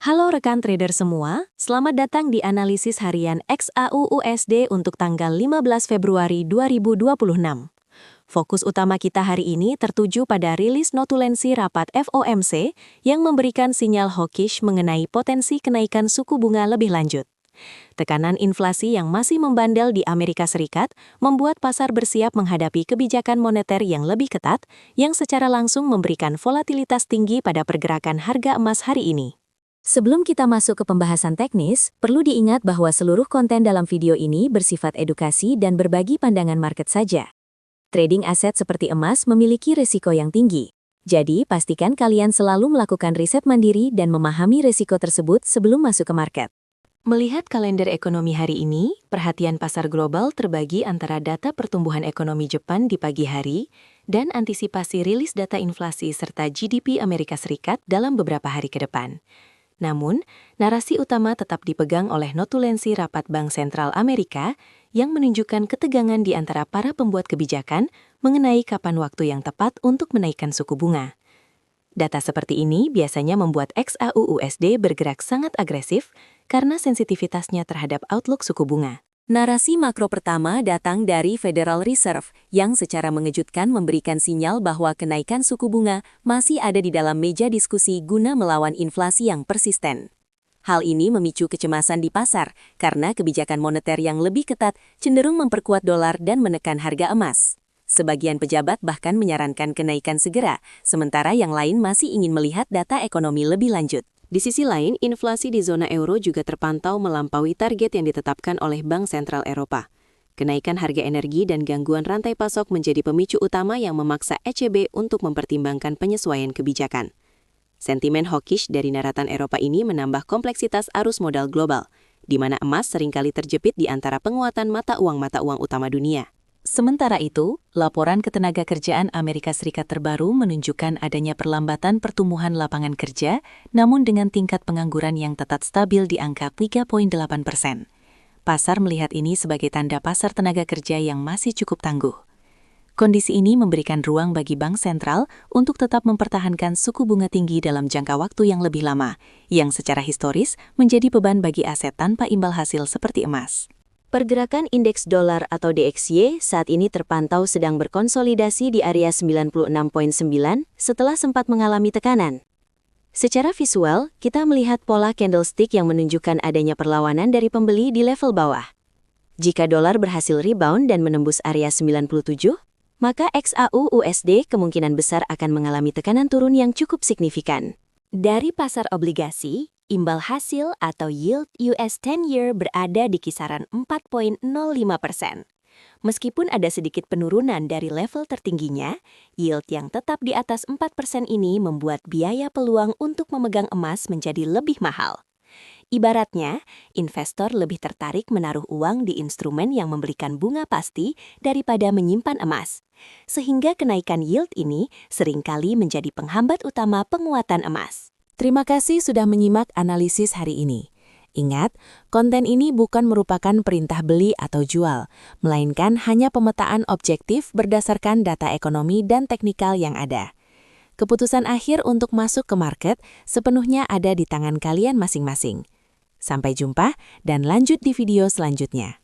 Halo rekan trader semua, selamat datang di analisis harian XAU-USD untuk tanggal 15 Februari 2026. Fokus utama kita hari ini tertuju pada rilis notulensi rapat FOMC yang memberikan sinyal hawkish mengenai potensi kenaikan suku bunga lebih lanjut. Tekanan inflasi yang masih membandel di Amerika Serikat membuat pasar bersiap menghadapi kebijakan moneter yang lebih ketat yang secara langsung memberikan volatilitas tinggi pada pergerakan harga emas hari ini. Sebelum kita masuk ke pembahasan teknis, perlu diingat bahwa seluruh konten dalam video ini bersifat edukasi dan berbagi pandangan market saja. Trading aset seperti emas memiliki risiko yang tinggi. Jadi, pastikan kalian selalu melakukan riset mandiri dan memahami risiko tersebut sebelum masuk ke market. Melihat kalender ekonomi hari ini, perhatian pasar global terbagi antara data pertumbuhan ekonomi Jepang di pagi hari dan antisipasi rilis data inflasi serta GDP Amerika Serikat dalam beberapa hari ke depan. Namun, narasi utama tetap dipegang oleh notulensi rapat Bank Sentral Amerika yang menunjukkan ketegangan di antara para pembuat kebijakan mengenai kapan waktu yang tepat untuk menaikkan suku bunga. Data seperti ini biasanya membuat XAU-USD bergerak sangat agresif karena sensitivitasnya terhadap outlook suku bunga. Narasi makro pertama datang dari Federal Reserve yang secara mengejutkan memberikan sinyal bahwa kenaikan suku bunga masih ada di dalam meja diskusi guna melawan inflasi yang persisten. Hal ini memicu kecemasan di pasar karena kebijakan moneter yang lebih ketat cenderung memperkuat dolar dan menekan harga emas. Sebagian pejabat bahkan menyarankan kenaikan segera, sementara yang lain masih ingin melihat data ekonomi lebih lanjut. Di sisi lain, inflasi di zona euro juga terpantau melampaui target yang ditetapkan oleh Bank Sentral Eropa. Kenaikan harga energi dan gangguan rantai pasok menjadi pemicu utama yang memaksa ECB untuk mempertimbangkan penyesuaian kebijakan. Sentimen hawkish dari naratan Eropa ini menambah kompleksitas arus modal global, di mana emas seringkali terjepit di antara penguatan mata uang utama dunia. Sementara itu, laporan ketenagakerjaan Amerika Serikat terbaru menunjukkan adanya perlambatan pertumbuhan lapangan kerja, namun dengan tingkat pengangguran yang tetap stabil di angka 3,8%. Pasar melihat ini sebagai tanda pasar tenaga kerja yang masih cukup tangguh. Kondisi ini memberikan ruang bagi bank sentral untuk tetap mempertahankan suku bunga tinggi dalam jangka waktu yang lebih lama, yang secara historis menjadi beban bagi aset tanpa imbal hasil seperti emas. Pergerakan indeks dolar atau DXY saat ini terpantau sedang berkonsolidasi di area 96,9 setelah sempat mengalami tekanan. Secara visual, kita melihat pola candlestick yang menunjukkan adanya perlawanan dari pembeli di level bawah. Jika dolar berhasil rebound dan menembus area 97, maka XAU-USD kemungkinan besar akan mengalami tekanan turun yang cukup signifikan. Dari pasar obligasi, imbal hasil atau yield US 10-year berada di kisaran 4,05%. Meskipun ada sedikit penurunan dari level tertingginya, yield yang tetap di atas 4% ini membuat biaya peluang untuk memegang emas menjadi lebih mahal. Ibaratnya, investor lebih tertarik menaruh uang di instrumen yang memberikan bunga pasti daripada menyimpan emas. Sehingga kenaikan yield ini seringkali menjadi penghambat utama penguatan emas. Terima kasih sudah menyimak analisis hari ini. Ingat, konten ini bukan merupakan perintah beli atau jual, melainkan hanya pemetaan objektif berdasarkan data ekonomi dan teknikal yang ada. Keputusan akhir untuk masuk ke market sepenuhnya ada di tangan kalian masing-masing. Sampai jumpa dan lanjut di video selanjutnya.